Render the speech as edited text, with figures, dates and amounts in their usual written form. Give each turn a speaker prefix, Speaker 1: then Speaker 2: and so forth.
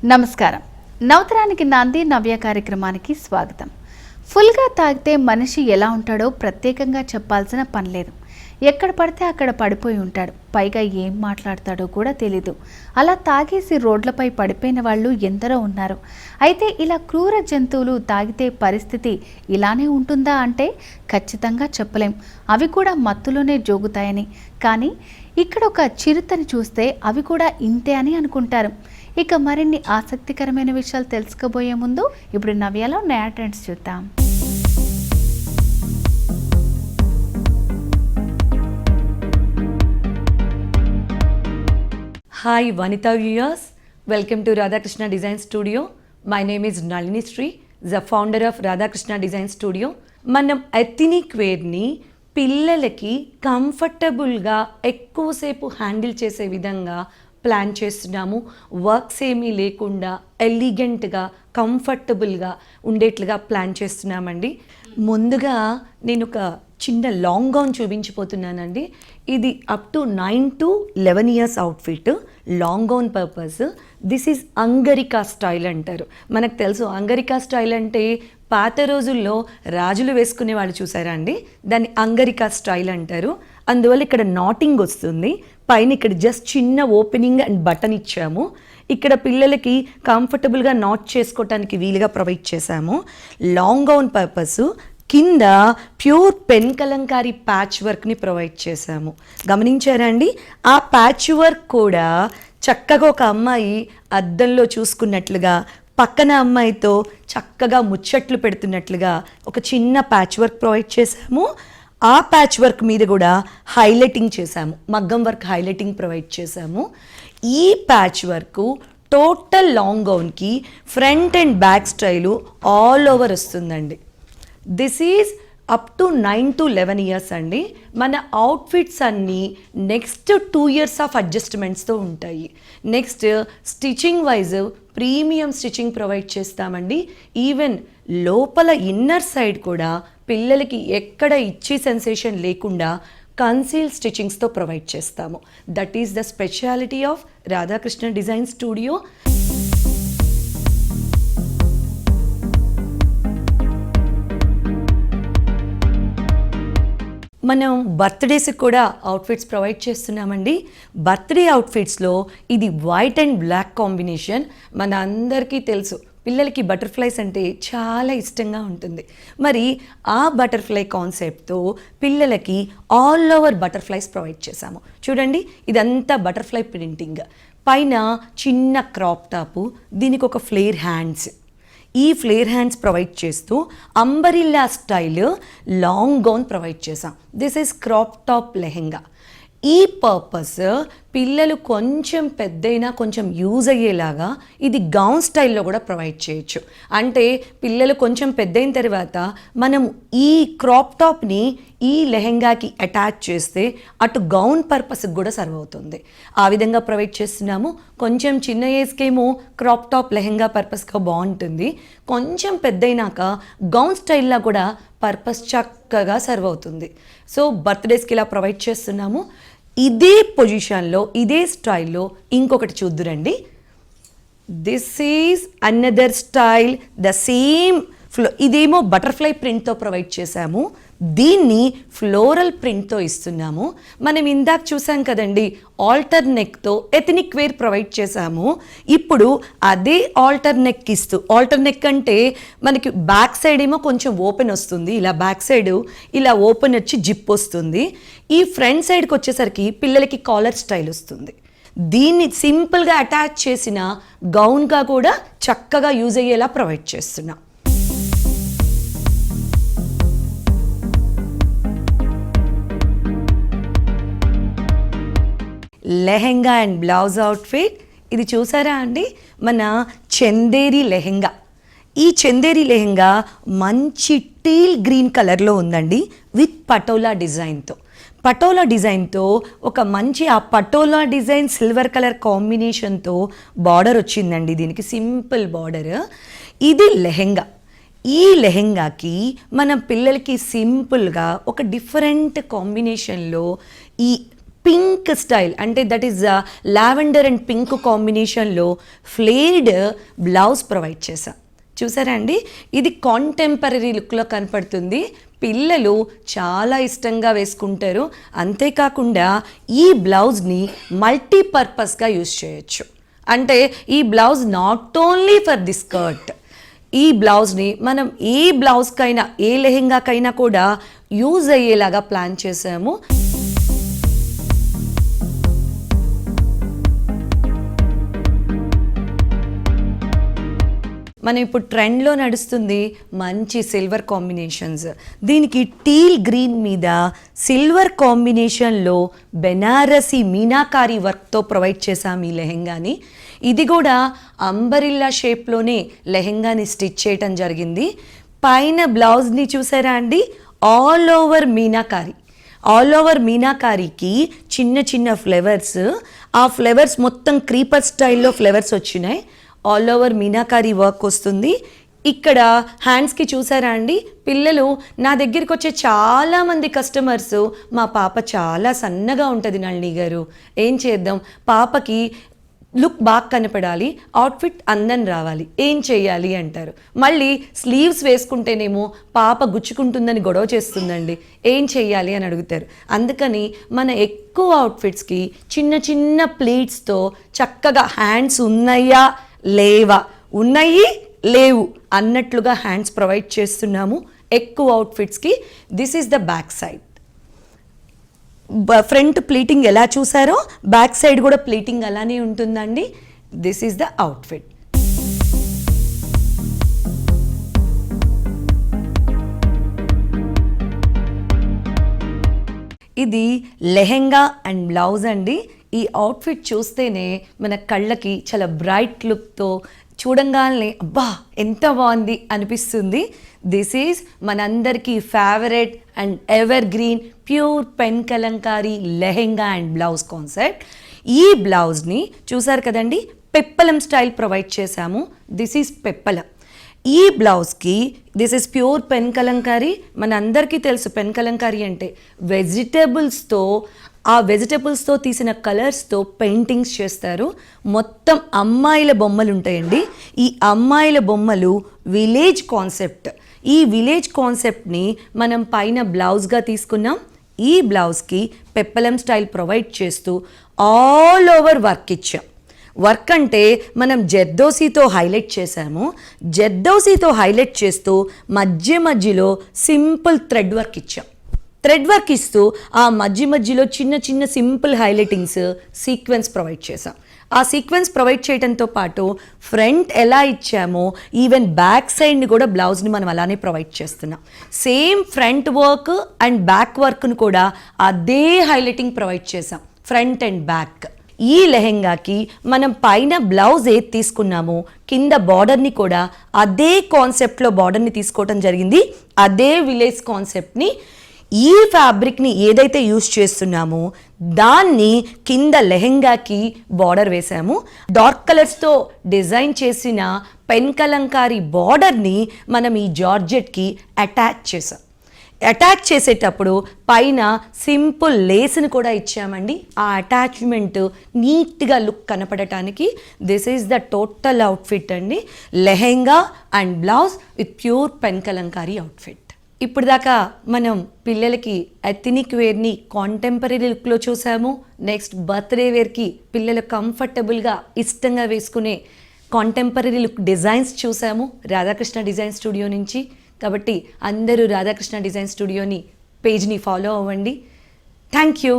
Speaker 1: నమస్కారం. నవతరానికి నాంది నవ్య కార్యక్రమానికి స్వాగతం. ఫుల్గా తాగితే మనిషి ఎలా ఉంటాడో ప్రత్యేకంగా చెప్పాల్సిన పని లేదు. ఎక్కడ పడితే అక్కడ పడిపోయి ఉంటాడు. పైగా ఏం మాట్లాడతాడో కూడా తెలీదు. అలా తాగేసి రోడ్లపై పడిపోయిన వాళ్ళు ఎందరో ఉన్నారు. అయితే ఇలా క్రూర జంతువులు తాగితే పరిస్థితి ఇలానే ఉంటుందా అంటే ఖచ్చితంగా చెప్పలేం. అవి కూడా మత్తులోనే జోగుతాయని. కానీ ఇక్కడ ఒక చిరుతని చూస్తే అవి కూడా ఇంతే అని అనుకుంటారు. ఇక మరిన్ని ఆసక్తికరమైన విషయాలు తెలుసుకోబోయే ముందు ఇప్పుడు నవ్యలో నయా ట్రెండ్స్ చూద్దాం.
Speaker 2: Hi Vanita viewers, welcome to Radhakrishna Design Studio. My name is Nalini Sri, the founder of Radhakrishna Design Studio. మనం ఎథనిక్ వేర్ని పిల్లలకి కంఫర్టబుల్గా ఎక్కువసేపు హ్యాండిల్ చేసే విధంగా ప్లాన్ చేస్తున్నాము. వర్క్స్ ఏమీ లేకుండా ఎలిగెంట్గా కంఫర్టబుల్గా ఉండేట్లుగా ప్లాన్ చేస్తున్నామండి. ముందుగా నేను ఒక చిన్న లాంగ్ గౌన్ చూపించిపోతున్నానండి. ఇది up to 9 to 11 years outfit. Long gown purpose this is angrakha style అంటారు. మనకు తెలుసు అంగరికా స్టైల్ అంటే పాత రోజుల్లో రాజులు వేసుకునే వాళ్ళు చూసారా అండి, దాన్ని అంగరికా స్టైల్ అంటారు. అందువల్ల ఇక్కడ నాటింగ్ వస్తుంది, పైన ఇక్కడ జస్ట్ చిన్న ఓపెనింగ్ అండ్ బటన్ ఇచ్చాము. ఇక్కడ పిల్లలకి కంఫర్టబుల్గా నాట్ చేసుకోవటానికి వీలుగా ప్రొవైడ్ చేశాము. లాంగ్ గౌన్ పర్పస్ కింద ప్యూర్ పెన్ కలంకారీ ప్యాచ్ వర్క్ని ప్రొవైడ్ చేశాము. గమనించారా అండి? ఆ ప్యాచ్ వర్క్ కూడా చక్కగా ఒక అమ్మాయి అద్దంలో చూసుకున్నట్లుగా, పక్కన అమ్మాయితో చక్కగా ముచ్చట్లు పెడుతున్నట్లుగా ఒక చిన్న ప్యాచ్ వర్క్ ప్రొవైడ్ చేశాము. ఆ ప్యాచ్ వర్క్ మీద కూడా హైలైటింగ్ చేశాము, మగ్గం వర్క్ హైలైటింగ్ ప్రొవైడ్ చేశాము. ఈ ప్యాచ్ వర్క్ టోటల్ లాంగ్ గౌన్కి front and back style all over వస్తుందండి. This is up to 9 to 11 years అండి. మన అవుట్ఫిట్స్ అన్నీ నెక్స్ట్ 2 years ఆఫ్ అడ్జస్ట్మెంట్స్తో ఉంటాయి. Next stitching wise premium stitching provide చేస్తామండి. ఈవెన్ లోపల ఇన్నర్ సైడ్ కూడా పిల్లలకి ఎక్కడ ఇచ్చి సెన్సేషన్ లేకుండా కన్సీల్ స్టిచ్చింగ్స్తో ప్రొవైడ్ చేస్తాము. That is the speciality of Radhakrishna design studio. మనం బర్త్డేస్కి కూడా అవుట్ఫిట్స్ ప్రొవైడ్ చేస్తున్నామండి. బర్త్డే అవుట్ఫిట్స్లో ఇది వైట్ అండ్ బ్లాక్ కాంబినేషన్. మన అందరికీ తెలుసు పిల్లలకి బటర్ఫ్లైస్ అంటే చాలా ఇష్టంగా ఉంటుంది. మరి ఆ బటర్ఫ్లై కాన్సెప్ట్తో పిల్లలకి ఆల్ ఓవర్ బటర్ఫ్లైస్ ప్రొవైడ్ చేశాము. చూడండి, ఇదంతా బటర్ఫ్లై ప్రింటింగ్, పైన చిన్న క్రాప్ టాపు, దీనికి ఒక ఫ్లేర్ హ్యాండ్స్. ఈ ఫ్లేర్ హ్యాండ్స్ ప్రొవైడ్ చేస్తూ umbrella style long gown provide చేసాం. This is crop top lehenga. ఈ పర్పస్ పిల్లలు కొంచెం పెద్దయినా కొంచెం యూజ్ అయ్యేలాగా ఇది గౌన్ స్టైల్లో కూడా ప్రొవైడ్ చేయొచ్చు. అంటే పిల్లలు కొంచెం పెద్దయిన తర్వాత మనం ఈ క్రాప్ టాప్ని ఈ లెహెంగాకి అటాచ్ చేస్తే అటు గౌన్ పర్పస్కి కూడా సర్వ్ అవుతుంది. ఆ విధంగా ప్రొవైడ్ చేస్తున్నాము. కొంచెం చిన్న ఏజ్కేమో క్రాప్ టాప్ లెహెంగా పర్పస్గా బాగుంటుంది. కొంచెం పెద్దయినాక గౌన్ స్టైల్లో కూడా పర్పస్ చక్కగా సర్వ్ అవుతుంది. సో బర్త్డేస్కి ఇలా ప్రొవైడ్ చేస్తున్నాము. ఇదే పొజిషన్లో ఇదే స్టైల్లో ఇంకొకటి చూద్దురండి. This is another style, the same ఇదేమో బటర్ఫ్లై ప్రింట్తో ప్రొవైడ్ చేశాము, దీన్ని ఫ్లోరల్ ప్రింట్తో ఇస్తున్నాము. మనం ఇందాక చూసాం కదండి, ఆల్టర్ నెక్తో ఎథనిక్ వేర్ ప్రొవైడ్ చేశాము. ఇప్పుడు అదే ఆల్టర్ నెక్ ఇస్తూ, ఆల్టర్ నెక్ అంటే మనకి బ్యాక్ సైడ్ ఏమో కొంచెం ఓపెన్ వస్తుంది, ఇలా బ్యాక్ సైడ్ ఇలా ఓపెన్ వచ్చి జిప్ వస్తుంది. ఈ ఫ్రంట్ సైడ్కి వచ్చేసరికి పిల్లలకి కాలర్ స్టైల్ వస్తుంది. దీన్ని సింపుల్గా అటాచ్ చేసిన గౌన్గా కూడా చక్కగా యూజ్ అయ్యేలా ప్రొవైడ్ చేస్తున్నాం. లెహెంగా అండ్ బ్లౌజ్ అవుట్ఫిట్ ఇది చూసారా అండి, మన చందేరి లెహెంగా. ఈ చందేరి లెహెంగా మంచి టీల్ గ్రీన్ కలర్లో ఉందండి, విత్ పటోలా డిజైన్తో. పటోలా డిజైన్తో ఒక మంచి ఆ పటోలా డిజైన్ సిల్వర్ కలర్ కాంబినేషన్తో బార్డర్ వచ్చిందండి. దీనికి సింపుల్ బార్డర్. ఇది లెహెంగా. ఈ లెహెంగాకి మన పిల్లలకి సింపుల్గా ఒక డిఫరెంట్ కాంబినేషన్లో ఈ పింక్ స్టైల్, అంటే that is lavender and pink కాంబినేషన్లో ఫ్లేర్డ్ బ్లౌజ్ ప్రొవైడ్ చేశాం. చూసారా అండి, ఇది కాంటెంపరీ లుక్లో కనపడుతుంది. పిల్లలు చాలా ఇష్టంగా వేసుకుంటారు. అంతేకాకుండా ఈ బ్లౌజ్ని మల్టీపర్పస్గా యూజ్ చేయొచ్చు. అంటే ఈ blouse not only for the skirt, ఈ బ్లౌజ్ని మనం ఏ బ్లౌజ్కైనా ఏ లెహెంగాకైనా కూడా యూజ్ అయ్యేలాగా ప్లాన్ చేసాము. మనం ఇప్పుడు ట్రెండ్లో నడుస్తుంది మంచి సిల్వర్ కాంబినేషన్స్. దీనికి టీల్ గ్రీన్ మీద సిల్వర్ కాంబినేషన్లో బెనారసి మీనాకారి వర్క్తో ప్రొవైడ్ చేసాం ఈ లెహెంగాని. ఇది కూడా అంబరిల్లా షేప్లోనే లెహెంగాని స్టిచ్ చేయటం జరిగింది. పైన బ్లౌజ్ని చూసారా అండి, all over meenakari. All over మీనాకారికి చిన్న చిన్న ఫ్లవర్స్, ఆ ఫ్లవర్స్ మొత్తం క్రీపర్ స్టైల్లో ఫ్లవర్స్ వచ్చినాయి. ఆల్ ఓవర్ మీనాకారి వర్క్ వస్తుంది. ఇక్కడ హ్యాండ్స్కి చూసారా అండి, పిల్లలు నా దగ్గరికి వచ్చే చాలామంది కస్టమర్స్ మా పాప చాలా సన్నగా ఉంటుంది నళిని గారు, ఏం చేద్దాం, పాపకి లుక్ బాగా కనపడాలి, అవుట్ఫిట్ అందం రావాలి, ఏం చేయాలి అంటారు. మళ్ళీ స్లీవ్స్ వేసుకుంటేనేమో పాప గుచ్చుకుంటుందని గొడవ చేస్తుందండి, ఏం చేయాలి అని అడుగుతారు. అందుకని మన ఎక్కువ అవుట్ఫిట్స్కి చిన్న చిన్న ప్లీట్స్తో చక్కగా హ్యాండ్స్ ఉన్నాయా లేవా, ఉన్నాయి లేవు అన్నట్లుగా హ్యాండ్స్ ప్రొవైడ్ చేస్తున్నాము ఎక్కువ అవుట్ఫిట్స్కి. This is the back side. Front pleating ఎలా చూసారో బ్యాక్ సైడ్ కూడా ప్లీటింగ్ అలానే ఉంటుందండి. This is the outfit. ఇది లెహెంగా అండ్ బ్లౌజ్ అండి. ఈ అవుట్ఫిట్ చూస్తేనే మన కళ్ళకి చాలా బ్రైట్ లుక్తో చూడంగానే అబ్బా ఎంత బాగుంది అనిపిస్తుంది. దిస్ ఈజ్ మనందరికీ favourite and evergreen pure pen kalamkari lehenga and blouse concept. ఈ బ్లౌజ్ని చూసారు కదండి, పెప్పలం స్టైల్ ప్రొవైడ్ చేశాము. This is peplum. ఈ బ్లౌజ్కి this is pure pen kalamkari. మన అందరికీ తెలుసు పెన్ కలంకారీ అంటే వెజిటేబుల్స్తో, ఆ వెజిటేబుల్స్తో తీసిన కలర్స్తో పెయింటింగ్స్ చేస్తారు. మొత్తం అమ్మాయిల బొమ్మలు ఉంటాయండి. ఈ అమ్మాయిల బొమ్మలు విలేజ్ కాన్సెప్ట్. ఈ విలేజ్ కాన్సెప్ట్ని మనం పైన బ్లౌజ్గా తీసుకున్నాం. ఈ బ్లౌజ్కి పెప్పలం స్టైల్ ప్రొవైడ్ చేస్తూ ఆల్ ఓవర్ వర్క్ ఇచ్చాం. వర్క్ అంటే మనం జర్దోసీతో హైలైట్ చేసాము. జర్దోసీతో హైలైట్ చేస్తూ మధ్య మధ్యలో సింపుల్ థ్రెడ్ వర్క్ ఇచ్చాం. థ్రెడ్ వర్క్ ఇస్తూ ఆ మధ్య మధ్యలో చిన్న చిన్న సింపుల్ హైలైటింగ్స్, సీక్వెన్స్ ప్రొవైడ్ చేసాం. ఆ సీక్వెన్స్ ప్రొవైడ్ చేయడంతో పాటు ఫ్రంట్ ఎలా ఇచ్చామో ఈవెన్ బ్యాక్ సైడ్ని కూడా బ్లౌజ్ని మనం అలానే ప్రొవైడ్ చేస్తున్నాం. Same front work and back వర్క్ను కూడా అదే హైలైటింగ్ ప్రొవైడ్ చేసాం, ఫ్రంట్ అండ్ బ్యాక్. ఈ లెహెంగాకి మనం పైన బ్లౌజ్ ఏది తీసుకున్నామో కింద బార్డర్ని కూడా అదే కాన్సెప్ట్లో బార్డర్ని తీసుకోవటం జరిగింది. అదే విలేజ్ కాన్సెప్ట్ని, ఈ ఫ్యాబ్రిక్ని ఏదైతే యూజ్ చేస్తున్నామో దాన్ని కింద లెహెంగాకి బార్డర్ వేసాము. డార్క్ కలర్స్తో డిజైన్ చేసిన పెన్ కలంకారీ బార్డర్ని మనం ఈ జార్జెట్కి అటాచ్ చేసాం. అటాచ్ చేసేటప్పుడు పైన సింపుల్ లేస్ని కూడా ఇచ్చామండి. ఆ అటాచ్మెంట్ నీట్గా లుక్ కనపడటానికి. This is the total outfit అండి, lehenga and blouse with pure pen kalamkari outfit. ఇప్పుడు దాకా మనం పిల్లలకి ఎథనిక్ వేర్ని కాంటెంపరీ లుక్లో చూసాము. నెక్స్ట్ బర్త్డే వేర్కి పిల్లలు కంఫర్టబుల్గా ఇష్టంగా వేసుకునే కాంటెంపరీ లుక్ డిజైన్స్ చూసాము రాధాకృష్ణ డిజైన్ స్టూడియో నుంచి. కాబట్టి అందరూ రాధాకృష్ణ డిజైన్ స్టూడియోని పేజ్ని ఫాలో అవ్వండి. Thank you.